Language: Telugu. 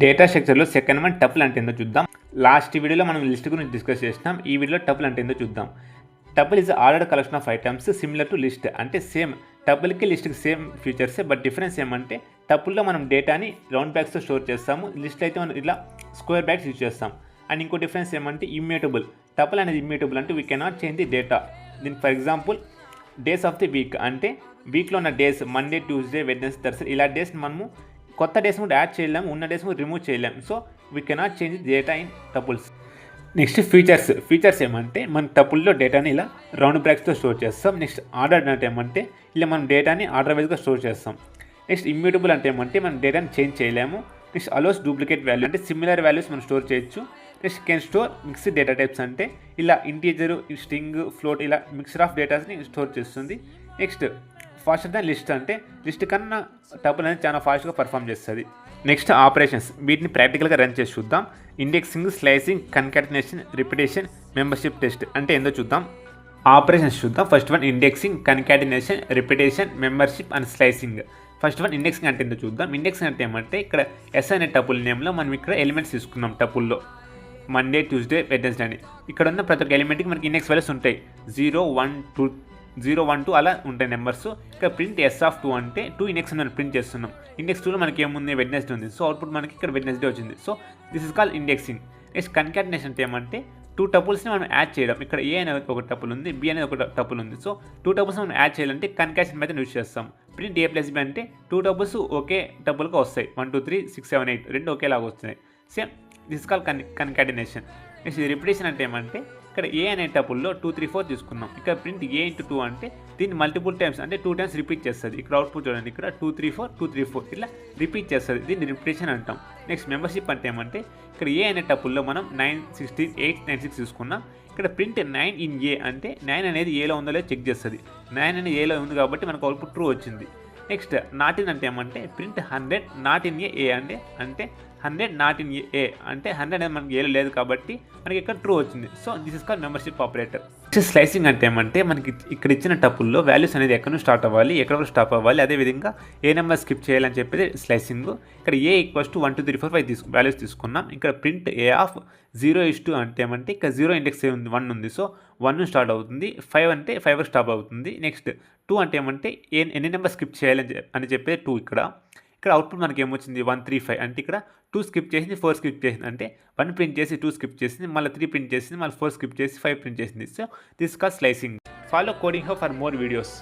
డేటా స్ట్రక్చర్లో సెకండ్ వన్ టపుల్ అంటే ఏందో చూద్దాం. లాస్ట్ వీడియోలో మనం లిస్ట్ గురించి డిస్కస్ చేసినాం. ఈ వీడియోలో టపుల్ అంటే ఏందో చూద్దాం. Tuple is ordered collection of items similar to list. అంటే సేమ్ టపుల్కి లిస్ట్కి సేమ్ ఫీచర్సే, బట్ డిఫరెన్స్ ఏమంటే టపుల్లో మనం డేటాని రౌండ్ బ్యాగ్స్తో స్టోర్ చేస్తాము, లిస్ట్ అయితే మనం ఇలా స్క్వేర్ బ్యాగ్స్ యూజ్ చేస్తాం. అండ్ ఇంకో డిఫరెన్స్ ఏమంటే ఇమ్యూటబుల్. టపుల్ అనేది ఇమ్యూటబుల్ అంటే we cannot change the data. దీనికి for example days of the week అంటే వీక్లో ఉన్న days Monday, Tuesday, Wednesday, Thursday ఇలా డేస్ మనము కొత్త డేస్ కూడా యాడ్ చేయలేము, ఉన్న డేస్ కూడా రిమూవ్ చేయలేము. So we cannot change data in tuples. Next features ఏమంటే మన టపుల్లో డేటాని ఇలా రౌండ్ బ్రాకెట్స్తో స్టోర్ చేస్తాం. నెక్స్ట్ ఆర్డర్ అంటే ఏమంటే ఇలా మనం డేటాని ఆర్డర్ వైజ్గా స్టోర్ చేస్తాం. నెక్స్ట్ ఇమ్యూటబుల్ అంటే ఏమంటే మనం డేటాని చేంజ్ చేయలేము. నెక్స్ట్ అలోస్ డూప్లికేట్ వాల్యూ అంటే సిమిలర్ వాల్యూస్ మనం స్టోర్ చేయొచ్చు. Next can store mixed data types అంటే ఇలా ఇంటీజర్, స్ట్రింగ్, ఫ్లోట్ ఇలా మిక్స్చర్ ఆఫ్ డేటాస్ని స్టోర్ చేస్తుంది. నెక్స్ట్ ఫాస్టర్ దాన్ లిస్ట్ అంటే లిస్ట్ కన్నా టపుల్ అనేది చాలా ఫాస్ట్గా పర్ఫామ్ చేస్తుంది. నెక్స్ట్ ఆపరేషన్స్, వీటిని ప్రాక్టికల్గా రన్ చేసి చూద్దాం. Indexing, slicing, concatenation, repetition, membership test అంటే ఏందో చూద్దాం. ఆపరేషన్స్ చూద్దాం. First one indexing, concatenation, repetition, membership and slicing. First one indexing అంటే ఏందో చూద్దాం. ఇండెక్సింగ్ అంటే ఏమంటే ఇక్కడ ఎస్ అనే టపుల్ నేమ్లో మనం ఇక్కడ ఎలిమెంట్స్ తీసుకున్నాం. టపుల్లో మండే, ట్యూస్డే, వెడ్నెస్డే అని ఇక్కడ ఉన్న ప్రతి ఒక్క ఎలిమెంట్కి మనకి ఇండెక్స్ వాల్యూస్ ఉంటాయి. 0, 1, 2 అలా ఉంటాయి నెంబర్స్. ఇక్కడ ప్రింట్ ఎస్ ఆఫ్ 2 అంటే 2 ఇండెక్స్ మనం ప్రింట్ చేస్తున్నాం. ఇండెక్స్ 2లో మనకి ఏముంది, వెడ్నెస్డే ఉంది. సో అవుట్పుట్ మనకి ఇక్కడ వెడ్నెస్డే వచ్చింది. So this is called indexing. Next concatenation అంటే ఏమంటే 2 టపుల్స్ని మనం యాడ్ చేయడం. ఇక్కడ ఏ అనేది ఒక టపుల్ ఉంది, బి అనేది ఒక టపుల్ ఉంది. సో 2 టపుల్స్ మనం యాడ్ చేయాలంటే కన్కాటినేషన్ మెథడ్ యూజ్ చేస్తాం. ప్రింట్ ఏ ప్లస్ బి అంటే 2 టపుల్స్ ఒకే టపుల్గా వస్తాయి. 1, 2, 3, 6, 7, 8 రెండు ఒకేలాగా వస్తున్నాయి. Same this is called concatenation. Next repetition అంటే ఏమంటే ఇక్కడ ఏ అనే టపుల్లో 2, 3, 4 తీసుకున్నాం. ఇక్కడ ప్రింట్ ఏ ఇంటూ 2 అంటే దీన్ని మల్టిపుల్ టైమ్స్ అంటే 2 టైమ్స్ రిపీట్ చేస్తుంది. ఇక్కడ అవుట్పుట్ చూడండి, ఇక్కడ 2, 3, 4, 2, 3, 4 ఇట్లా రిపీట్ చేస్తుంది. దీన్ని రిపిటేషన్ అంటాం. నెక్స్ట్ మెంబర్షిప్ అంటే ఏమంటే ఇక్కడ ఏ అనే టపుల్లో మనం 9, 16, 8, 9, 6 తీసుకున్నాం. ఇక్కడ ప్రింట్ 9 ఇన్ ఏ అంటే 9 అనేది ఏలో ఉందో లేదో చెక్ చేస్తుంది. 9 అనేది ఏలో ఉంది కాబట్టి మనకు అవుట్పుట్ ట్రూ వచ్చింది. నెక్స్ట్ నాట్ ఇన్ అంటే ఏమంటే ప్రింట్ 100 నాట్ ఇన్ ఏ అంటే 100 నాట్ ఇన్ ఏ అంటే 100 అనేది మనకి ఏలో లేదు కాబట్టి మనకి ఇక్కడ ట్రూ వచ్చింది. So this is called membership operator. Next slicing అంటే ఏమంటే మనకి ఇక్కడ ఇచ్చిన టపుల్లో వాల్యూస్ అనేది ఎక్కడ నుంచి స్టార్ట్ అవ్వాలి, ఎక్కడ వరకు స్టాప్ అవ్వాలి, అదేవిధంగా ఏ నెంబర్ స్కిప్ చేయాలని చెప్పేది స్లైసింగ్. ఇక్కడ ఏ ఈక్వల్స్ టు 1, 2, 3, 4, 5 వాల్యూస్ తీసుకున్నాం. ఇక్కడ ప్రింట్ ఏ ఆఫ్ 0 అంటే ఏమంటే ఇక్కడ 0 ఇండెక్స్ ఉంది, 1 ఉంది. సో 1 స్టార్ట్ అవుతుంది. 5 అంటే 5 స్టాప్ అవుతుంది. నెక్స్ట్ 2 అంటే ఏమంటే ఎన్ని నెంబర్ స్కిప్ చేయాలని అని చెప్పేది 2. ఇక్కడ అవుట్పుట్ మనకి ఏమొచ్చింది 1, 3, 5 అంటే ఇక్కడ 2 స్కిప్ చేసింది, 4 స్కిప్ చేసింది. అంటే 1 ప్రింట్ చేసి 2 స్కిప్ చేసింది, మళ్ళీ 3 ప్రింట్ చేసింది, మళ్ళీ 4 స్కిప్ చేసి 5 ప్రింట్ చేసింది. So this call slicing. Follow coding hub for more videos.